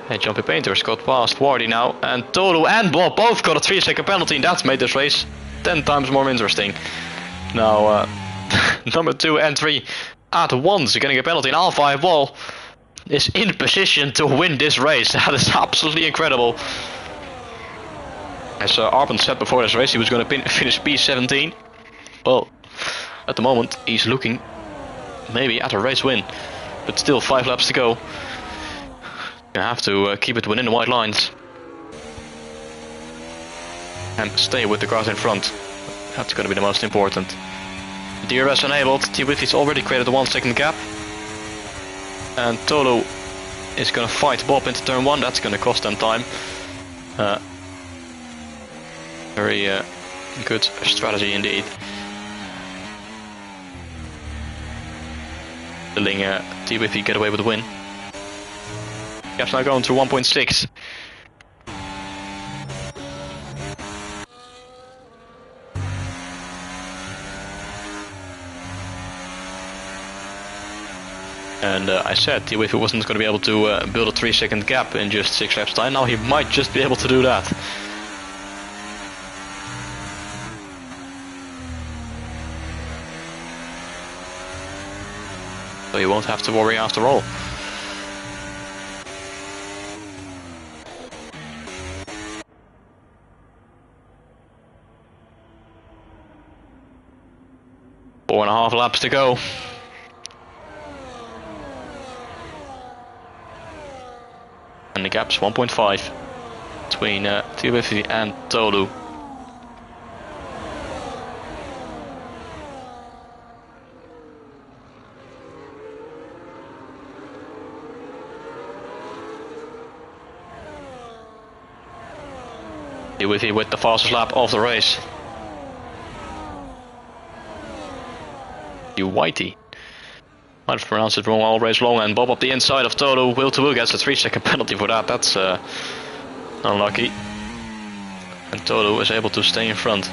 And Jumpy Painter's got past Wardy now, and Tolu and Bob both got a 3-second penalty, and that's made this race 10 times more interesting. Now, number 2 and 3 at once are getting a penalty, and R5 Wall is in position to win this race. That is absolutely incredible. As Arben said before this race, he was going to finish P17. Well, at the moment, he's looking maybe at a race win, but still 5 laps to go. You have to keep it within the white lines and stay with the cars in front. That's going to be the most important. DRS enabled. T-Wiffy's already created a 1-second gap. And Tolu is going to fight Bob into turn 1. That's going to cost them time. Very good strategy indeed. Letting T-Wiffy get away with the win. Gap's now going to 1.6. And I said T-Wiffy wasn't going to be able to build a 3-second gap in just 6 laps time. Now he might just be able to do that. So you won't have to worry after all. Four and a half laps to go. And the gap's 1.5 between T-Wiffy and Tolu. T-Wiffy with the fastest lap of the race. You Whitey. Might have pronounced it wrong all race long, and Bob up the inside of Tolu. Will to Will gets a 3-second penalty for that. That's unlucky. And Tolu is able to stay in front.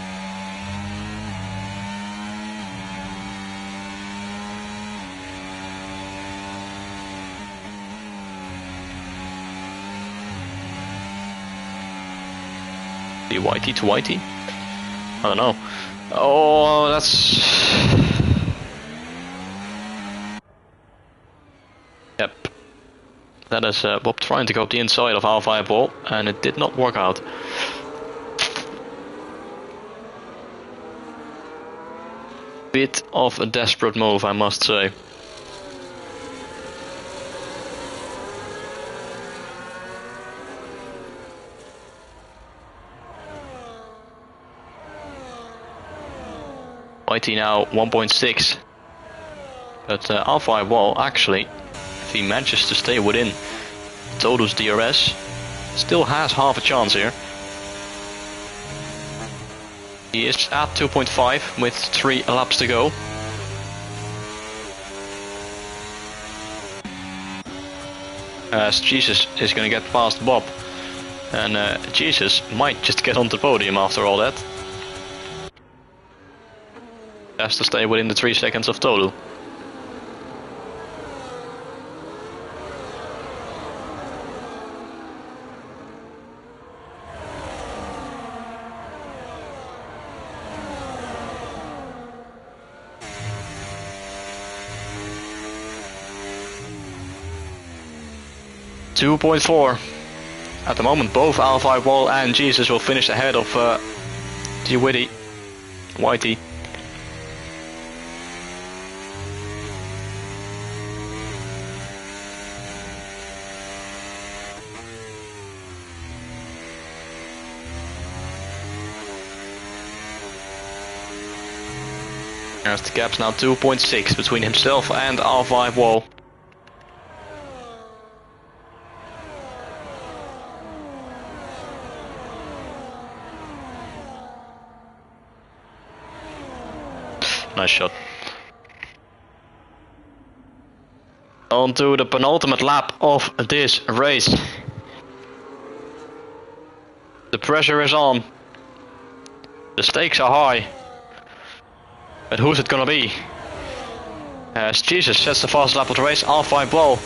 The Whitey to Whitey? I don't know. Oh, that's... Yep. That is Bob trying to go up the inside of our fireball, and it did not work out. Bit of a desperate move, I must say. Whitey now 1.6. But R5 Wall actually, if he manages to stay within Tolu's DRS, still has half a chance here. He is at 2.5 with 3 laps to go. As Jesus is going to get past Bob. And Jesus might just get on the podium after all that. Has to stay within the 3 seconds of Tolu. .4. At the moment, both R5 Wall and Jesus will finish ahead of Whitey. As the gap's now 2.6 between himself and R5 Wall. Nice shot. On to the penultimate lap of this race. The pressure is on. The stakes are high. But who's it gonna be? As Jesus sets the fastest lap of the race, R5 Ball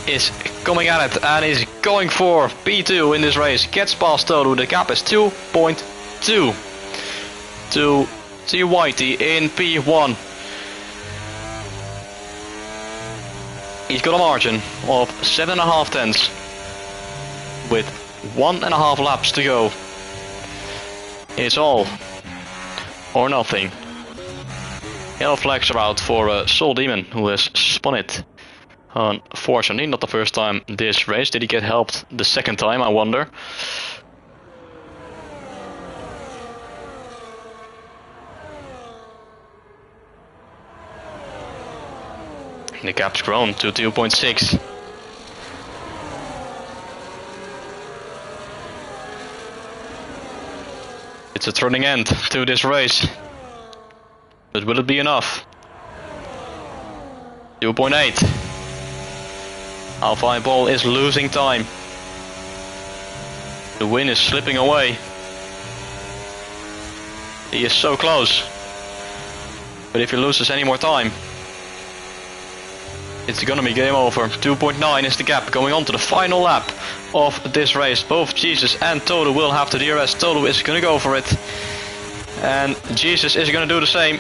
is coming at it and is going for P2 in this race. Gets past Tolu. The gap is 2.2 to TYT in P1. He's got a margin of 7.5 tenths with 1.5 laps to go. It's all or nothing. Yellow flags are out for Soul Demon, who has spun it. Unfortunately, not the first time this race. Did he get helped the second time, I wonder? The gap's grown to 2.6. It's a turning end to this race. But will it be enough? 2.8. Alpha Ball is losing time. The win is slipping away. He is so close. But if he loses any more time, it's gonna be game over. 2.9 is the gap going on to the final lap of this race. Both Jesus and Tolu will have to DRS. Tolu is gonna go for it. And Jesus is gonna do the same.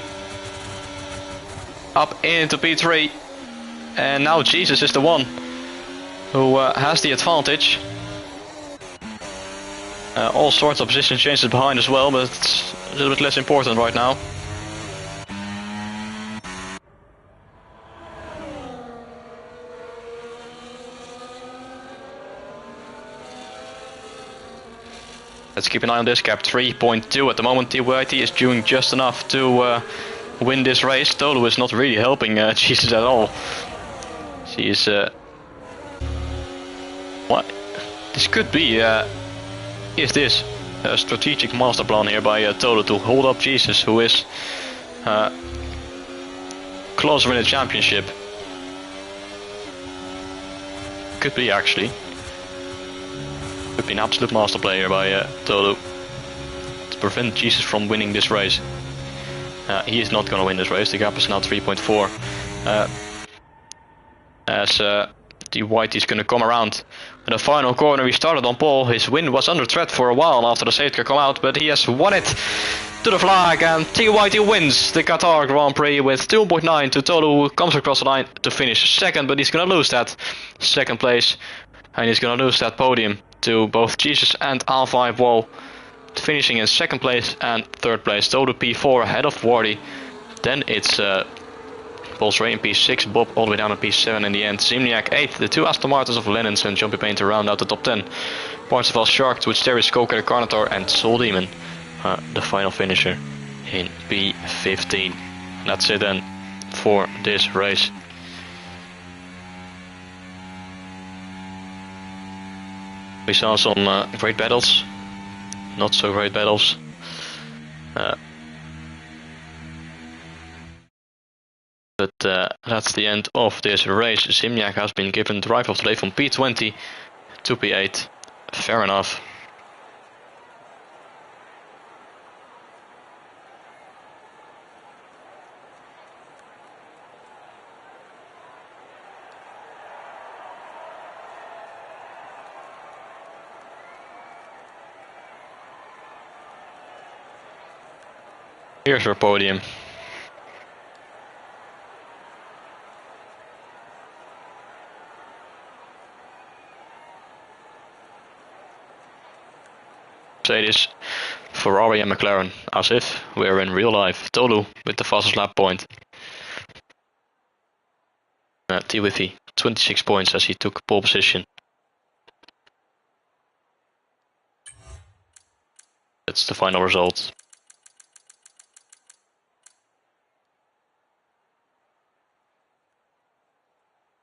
Up into P3. And now Jesus is the one who has the advantage. All sorts of position changes behind as well, but it's a little bit less important right now. Let's keep an eye on this gap, 3.2 at the moment. TYT is doing just enough to win this race. Tolu is not really helping Jesus at all. She is... what? This could be... is this a strategic master plan here by Tolu to hold up Jesus, who is closer in the championship? Could be, actually. Could be an absolute master player by Tolu to prevent Jesus from winning this race. He is not going to win this race. The gap is now 3.4. As the white is going to come around in the final corner. He started on pole. His win was under threat for a while after the safety car come out, but he has won it to the flag, and TYT wins the Qatar Grand Prix with 2.9 to Tolu, who comes across the line to finish second, but he's going to lose that second place, and he's going to lose that podium to both Jesus and R5 Wall, finishing in second place and third place. Tolu P4 ahead of Wardy. Then it's Paul's Ray in P6, Bob all the way down to P7 in the end. Zimniak 8, the two Aston Martins of Lennons and Jumpy Paint to round out the top 10. Parsifal Shark with Steris, Coker, Carnotaur and Soul Demon, the final finisher in P15. That's it then for this race. We saw some great battles, not so great battles. But that's the end of this race. Zimniak has been given drive of the day from P20 to P8. Fair enough. Here's our podium. Mercedes, Ferrari and McLaren, as if we're in real life. Tolu with the fastest lap point. TWT 26 points as he took pole position. That's the final result.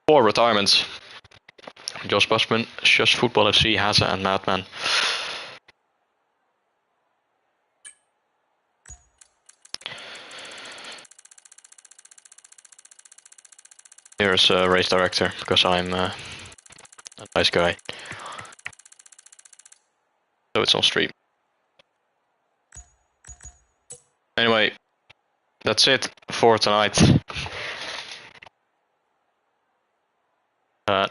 Four retirements. Josh Busman, Shush Football FC, Haza and Madman. here's a race director, because I'm a nice guy. So it's on stream. Anyway, that's it for tonight.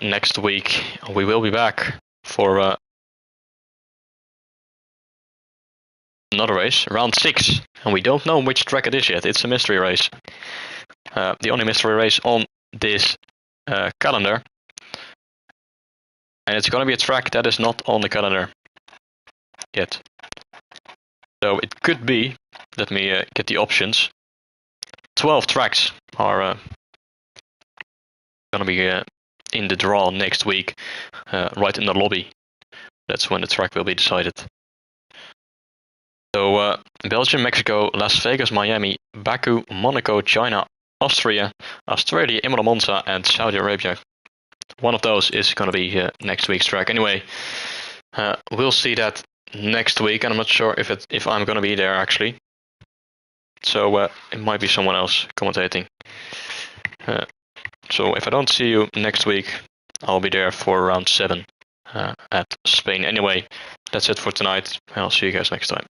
Next week we will be back for another race, round 6, and we don't know which track it is yet. It's a mystery race. The only mystery race on this calendar, and it's gonna be a track that is not on the calendar yet. So it could be, let me get the options. 12 tracks are gonna be in the draw next week, right in the lobby. That's when the track will be decided. So Belgium, Mexico, Las Vegas, Miami, Baku, Monaco, China, Austria, Australia, Imola, Monza, and Saudi Arabia. One of those is going to be next week's track. Anyway, we'll see that next week, and I'm not sure if I'm going to be there actually. So it might be someone else commentating. So if I don't see you next week, I'll be there for round 7 at Spain. Anyway, that's it for tonight. I'll see you guys next time.